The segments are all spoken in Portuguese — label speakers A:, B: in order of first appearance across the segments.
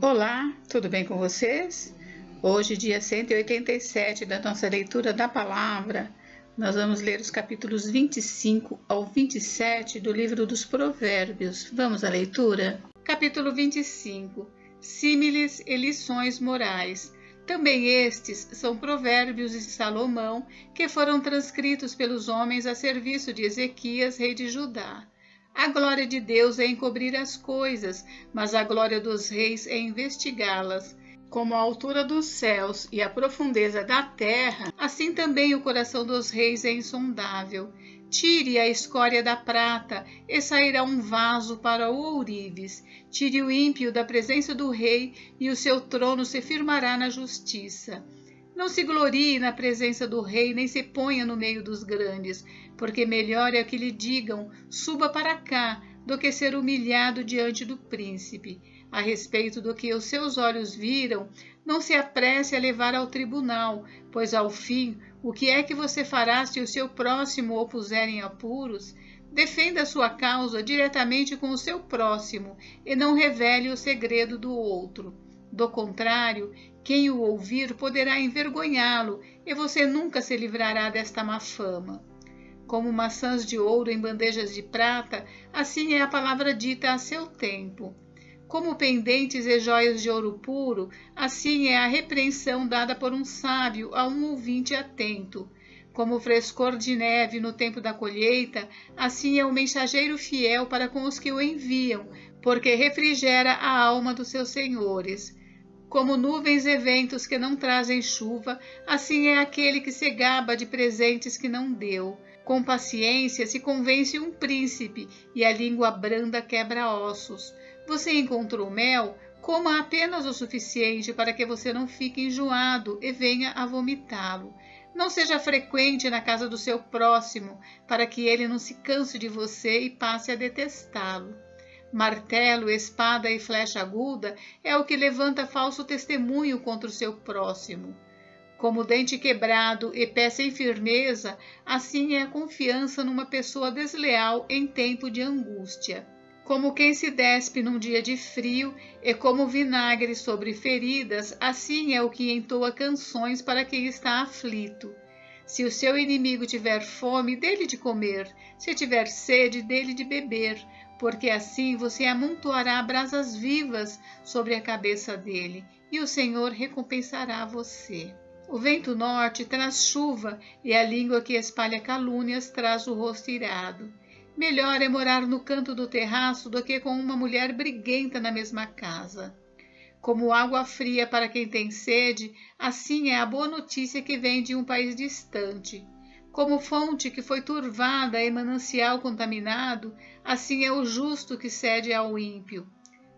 A: Olá, tudo bem com vocês? Hoje, dia 187 da nossa leitura da palavra, nós vamos ler os capítulos 25 ao 27 do livro dos Provérbios. Vamos à leitura? Capítulo 25. Símiles e lições morais. Também estes são provérbios de Salomão, que foram transcritos pelos homens a serviço de Ezequias, rei de Judá. A glória de Deus é encobrir as coisas, mas a glória dos reis é investigá-las. Como a altura dos céus e a profundeza da terra, assim também o coração dos reis é insondável. Tire a escória da prata, e sairá um vaso para o ourives. Tire o ímpio da presença do rei, e o seu trono se firmará na justiça. Não se glorie na presença do rei, nem se ponha no meio dos grandes, porque melhor é que lhe digam, suba para cá, do que ser humilhado diante do príncipe. A respeito do que os seus olhos viram, não se apresse a levar ao tribunal, pois ao fim, o que é que você fará se o seu próximo o puser em apuros? Defenda a sua causa diretamente com o seu próximo, e não revele o segredo do outro. Do contrário, quem o ouvir poderá envergonhá-lo, e você nunca se livrará desta má fama. Como maçãs de ouro em bandejas de prata, assim é a palavra dita a seu tempo. Como pendentes e joias de ouro puro, assim é a repreensão dada por um sábio a um ouvinte atento. Como o frescor de neve no tempo da colheita, assim é o mensageiro fiel para com os que o enviam, porque refrigera a alma dos seus senhores. Como nuvens e ventos que não trazem chuva, assim é aquele que se gaba de presentes que não deu. Com paciência se convence um príncipe, e a língua branda quebra ossos. Você encontrou mel? Coma apenas o suficiente para que você não fique enjoado e venha a vomitá-lo. Não seja frequente na casa do seu próximo, para que ele não se canse de você e passe a detestá-lo. Martelo, espada e flecha aguda é o que levanta falso testemunho contra o seu próximo. Como dente quebrado e pé sem firmeza, assim é a confiança numa pessoa desleal em tempo de angústia. Como quem se despe num dia de frio e como vinagre sobre feridas, assim é o que entoa canções para quem está aflito. Se o seu inimigo tiver fome, dê-lhe de comer, se tiver sede, dê-lhe de beber, porque assim você amontoará brasas vivas sobre a cabeça dele, e o Senhor recompensará você. O vento norte traz chuva, e a língua que espalha calúnias traz o rosto irado. Melhor é morar no canto do terraço do que com uma mulher briguenta na mesma casa. Como água fria para quem tem sede, assim é a boa notícia que vem de um país distante. Como fonte que foi turvada e manancial contaminado, assim é o justo que cede ao ímpio.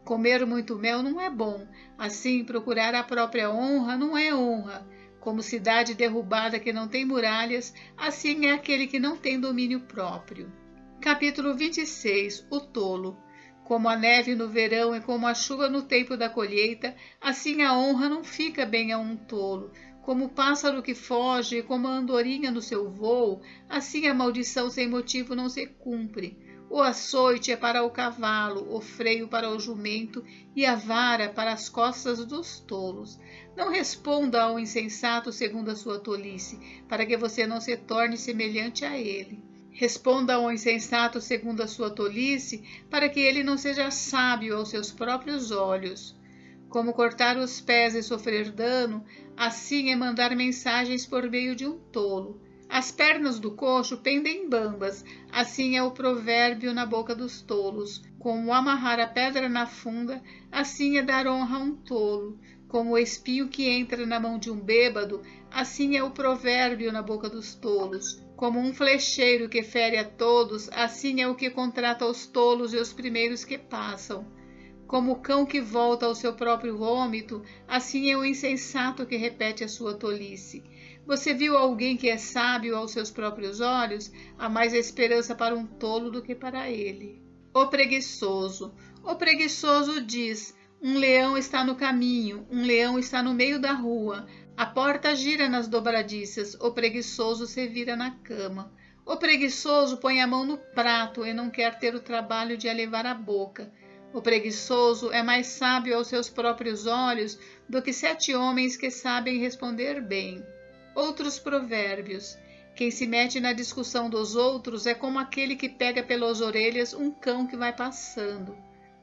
A: Comer muito mel não é bom, assim procurar a própria honra não é honra. Como cidade derrubada que não tem muralhas, assim é aquele que não tem domínio próprio. Capítulo 26. O tolo. Como a neve no verão e como a chuva no tempo da colheita, assim a honra não fica bem a um tolo. Como o pássaro que foge e como a andorinha no seu voo, assim a maldição sem motivo não se cumpre. O açoite é para o cavalo, o freio para o jumento e a vara para as costas dos tolos. Não responda ao insensato segundo a sua tolice, para que você não se torne semelhante a ele. Responda ao insensato segundo a sua tolice, para que ele não seja sábio aos seus próprios olhos. Como cortar os pés e sofrer dano, assim é mandar mensagens por meio de um tolo. As pernas do coxo pendem bambas, assim é o provérbio na boca dos tolos. Como amarrar a pedra na funda, assim é dar honra a um tolo. Como o espinho que entra na mão de um bêbado, assim é o provérbio na boca dos tolos. Como um flecheiro que fere a todos, assim é o que contrata os tolos e os primeiros que passam. Como o cão que volta ao seu próprio vômito, assim é o insensato que repete a sua tolice. Você viu alguém que é sábio aos seus próprios olhos? Há mais esperança para um tolo do que para ele. O preguiçoso. O preguiçoso diz: um leão está no caminho, um leão está no meio da rua. A porta gira nas dobradiças, o preguiçoso se vira na cama. O preguiçoso põe a mão no prato e não quer ter o trabalho de a levar à boca. O preguiçoso é mais sábio aos seus próprios olhos do que 7 homens que sabem responder bem. Outros provérbios. Quem se mete na discussão dos outros é como aquele que pega pelas orelhas um cão que vai passando.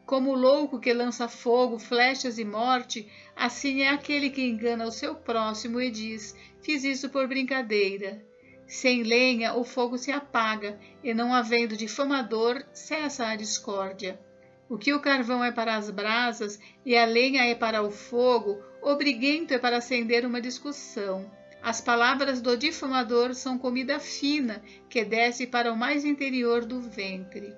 A: Como o louco que lança fogo, flechas e morte, assim é aquele que engana o seu próximo e diz: fiz isso por brincadeira. Sem lenha o fogo se apaga, e não havendo difamador, cessa a discórdia. O que o carvão é para as brasas e a lenha é para o fogo, o briguento é para acender uma discussão. As palavras do difamador são comida fina que desce para o mais interior do ventre.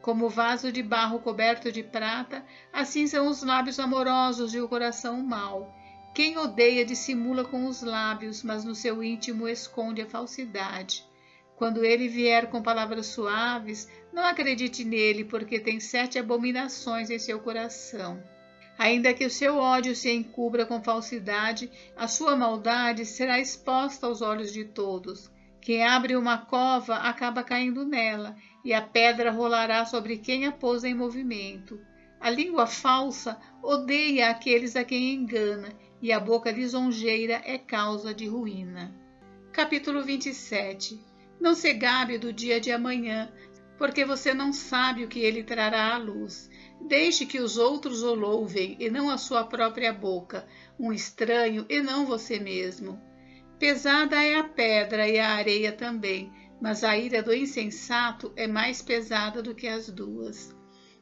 A: Como vaso de barro coberto de prata, assim são os lábios amorosos e o coração mau. Quem odeia dissimula com os lábios, mas no seu íntimo esconde a falsidade. Quando ele vier com palavras suaves, não acredite nele, porque tem 7 abominações em seu coração. Ainda que o seu ódio se encubra com falsidade, a sua maldade será exposta aos olhos de todos. Quem abre uma cova acaba caindo nela, e a pedra rolará sobre quem a pôs em movimento. A língua falsa odeia aqueles a quem engana, e a boca lisonjeira é causa de ruína. Capítulo 27. Não se gabe do dia de amanhã, porque você não sabe o que ele trará à luz. Deixe que os outros o louvem, e não a sua própria boca, um estranho, e não você mesmo. Pesada é a pedra e a areia também, mas a ira do insensato é mais pesada do que as duas.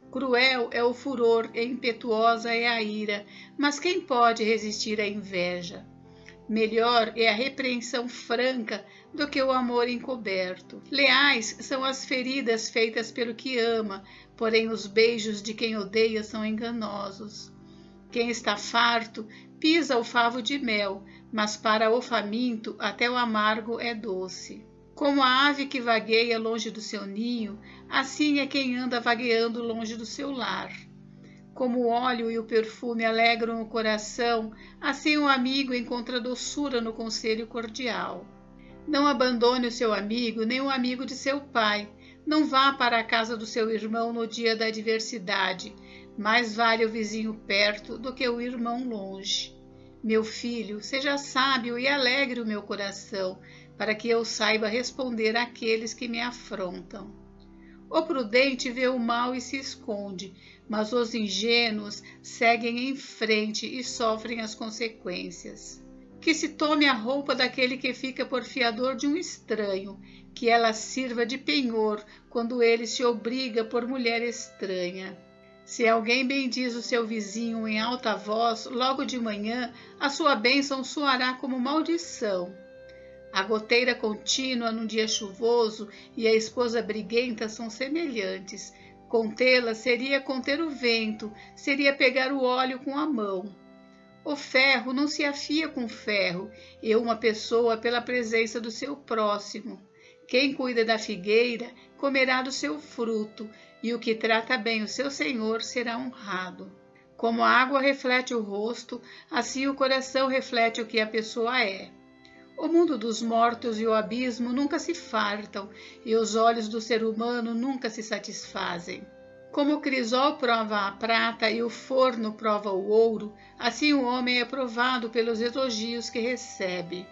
A: Cruel é o furor e impetuosa é a ira, mas quem pode resistir à inveja? Melhor é a repreensão franca do que o amor encoberto. Leais são as feridas feitas pelo que ama, porém os beijos de quem odeia são enganosos. Quem está farto pisa o favo de mel, mas para o faminto até o amargo é doce. Como a ave que vagueia longe do seu ninho, assim é quem anda vagueando longe do seu lar. Como o óleo e o perfume alegram o coração, assim o amigo encontra doçura no conselho cordial. Não abandone o seu amigo, nem o amigo de seu pai. Não vá para a casa do seu irmão no dia da adversidade. Mais vale o vizinho perto do que o irmão longe. Meu filho, seja sábio e alegre o meu coração, para que eu saiba responder àqueles que me afrontam. O prudente vê o mal e se esconde, mas os ingênuos seguem em frente e sofrem as consequências. Que se tome a roupa daquele que fica por fiador de um estranho, que ela sirva de penhor quando ele se obriga por mulher estranha. Se alguém bendiz o seu vizinho em alta voz, logo de manhã, a sua bênção soará como maldição. A goteira contínua num dia chuvoso e a esposa briguenta são semelhantes. Contê-la seria conter o vento, seria pegar o óleo com a mão. O ferro não se afia com ferro, e uma pessoa pela presença do seu próximo. Quem cuida da figueira comerá do seu fruto, e o que trata bem o seu senhor será honrado. Como a água reflete o rosto, assim o coração reflete o que a pessoa é. O mundo dos mortos e o abismo nunca se fartam, e os olhos do ser humano nunca se satisfazem. Como o crisol prova a prata e o forno prova o ouro, assim o homem é provado pelos elogios que recebe.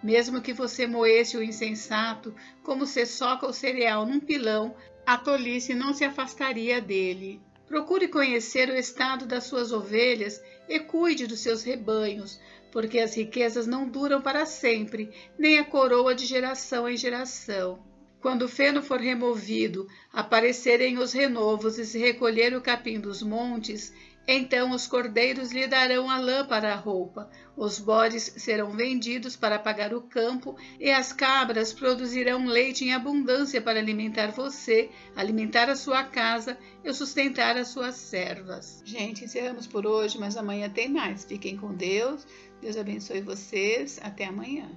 A: Mesmo que você moesse o insensato, como se soca o cereal num pilão, a tolice não se afastaria dele. Procure conhecer o estado das suas ovelhas e cuide dos seus rebanhos, porque as riquezas não duram para sempre, nem a coroa de geração em geração. Quando o feno for removido, aparecerem os renovos e se recolher o capim dos montes, então os cordeiros lhe darão a lã para a roupa, os bodes serão vendidos para pagar o campo, e as cabras produzirão leite em abundância para alimentar você, alimentar a sua casa e sustentar as suas servas. Gente, encerramos por hoje, mas amanhã tem mais. Fiquem com Deus. Deus abençoe vocês. Até amanhã.